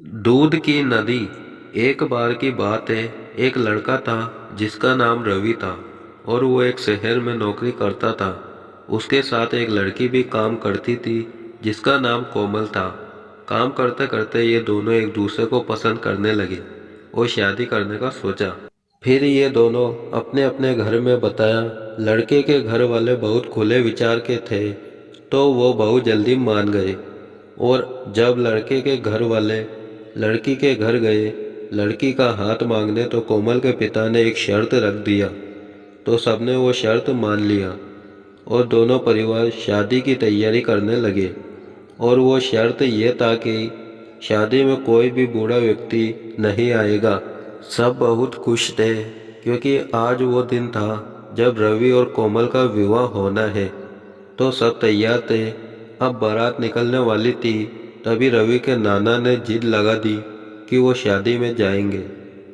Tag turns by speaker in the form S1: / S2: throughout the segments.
S1: दूध की नदी। एक बार की बात है, एक लड़का था जिसका नाम रवि था और वो एक शहर में नौकरी करता था। उसके साथ एक लड़की भी काम करती थी जिसका नाम कोमल था। काम करते करते ये दोनों एक दूसरे को पसंद करने लगे और शादी करने का सोचा। फिर ये दोनों अपने अपने घर में बताया। लड़के के घर वाले बहुत खुले विचार के थे तो वो बहुत जल्दी मान गए। और जब लड़के के घर वाले लड़की के घर गए लड़की का हाथ मांगने तो कोमल के पिता ने एक शर्त रख दिया। तो सबने वो शर्त मान लिया और दोनों परिवार शादी की तैयारी करने लगे। और वो शर्त ये था कि शादी में कोई भी बूढ़ा व्यक्ति नहीं आएगा। सब बहुत खुश थे क्योंकि आज वो दिन था जब रवि और कोमल का विवाह होना है। तो सब तैयार थे। अब बारात निकलने वाली थी, तभी रवि के नाना ने जिद लगा दी कि वो शादी में जाएंगे।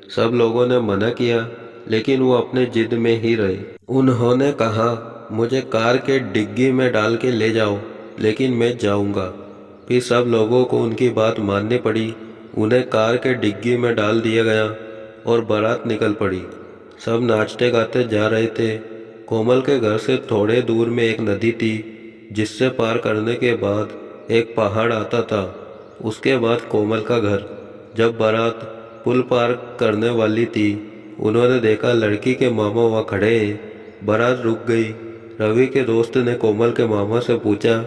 S1: सब लोगों ने मना किया लेकिन वो अपने जिद में ही रहे। उन्होंने कहा, मुझे कार के डिग्गी में डाल के ले जाओ लेकिन मैं जाऊंगा। फिर सब लोगों को उनकी बात माननी पड़ी। उन्हें कार के डिग्गी में डाल दिया गया और बारात निकल पड़ी। सब नाचते गाते जा रहे थे। कोमल के घर से थोड़े दूर में एक नदी थी जिससे पार करने के बाद एक पहाड़ आता था। उसके बाद कोमल का घर। जब बारात पुल पार करने वाली थी उन्होंने देखा लड़की के मामा वहाँ खड़े हैं। बारात रुक गई। रवि के दोस्त ने कोमल के मामा से पूछा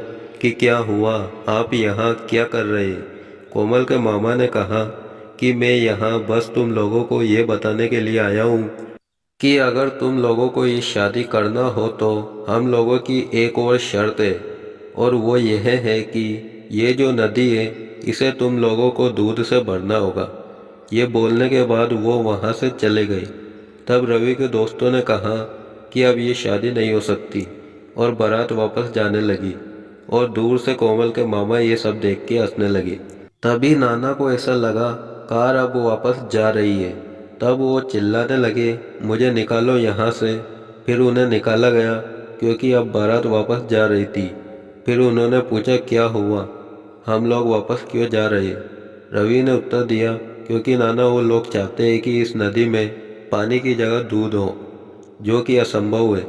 S1: कि क्या हुआ, आप यहाँ क्या कर रहे हैं। कोमल के मामा ने कहा कि मैं यहाँ बस तुम लोगों को ये बताने के लिए आया हूँ कि अगर तुम लोगों को ये शादी करना हो तो हम लोगों की एक और शर्त है। और वो यह है कि ये जो नदी है इसे तुम लोगों को दूध से भरना होगा। ये बोलने के बाद वो वहाँ से चले गए। तब रवि के दोस्तों ने कहा कि अब ये शादी नहीं हो सकती और बारात वापस जाने लगी। और दूर से कोमल के मामा ये सब देख के हंसने लगे। तभी नाना को ऐसा लगा कार अब वापस जा रही है। तब वो चिल्लाने लगे, मुझे निकालो यहाँ से। फिर उन्हें निकाला गया क्योंकि अब बारात वापस जा रही थी। फिर उन्होंने पूछा क्या हुआ, हम लोग वापस क्यों जा रहे। रवि ने उत्तर दिया, क्योंकि नाना वो लोग चाहते हैं कि इस नदी में पानी की जगह दूध हो, जो कि असंभव है।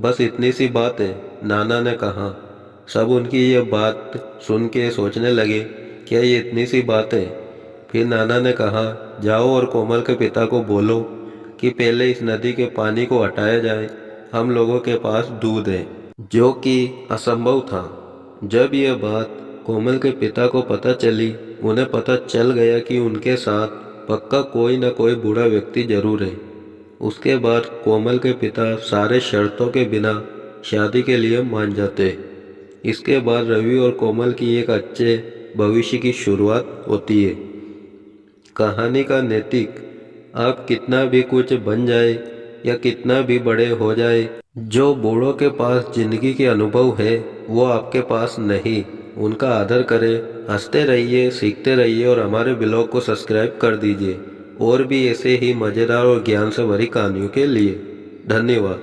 S1: बस इतनी सी बात है, नाना ने कहा। सब उनकी ये बात सुन के सोचने लगे, क्या ये इतनी सी बात है। फिर नाना ने कहा, जाओ और कोमल के पिता को बोलो कि पहले इस नदी के पानी को हटाया जाए, हम लोगों के पास दूध है, जो कि असंभव था। जब यह बात कोमल के पिता को पता चली, उन्हें पता चल गया कि उनके साथ पक्का कोई न कोई बूढ़ा व्यक्ति जरूर है। उसके बाद कोमल के पिता सारे शर्तों के बिना शादी के लिए मान जाते। इसके बाद रवि और कोमल की एक अच्छे भविष्य की शुरुआत होती है। कहानी का नैतिक, आप कितना भी कुछ बन जाए या कितना भी बड़े हो जाए, जो बूढ़ों के पास जिंदगी के अनुभव है वो आपके पास नहीं। उनका आदर करें, हंसते रहिए, सीखते रहिए और हमारे ब्लॉग को सब्सक्राइब कर दीजिए और भी ऐसे ही मज़ेदार और ज्ञान से भरी कहानियों के लिए। धन्यवाद।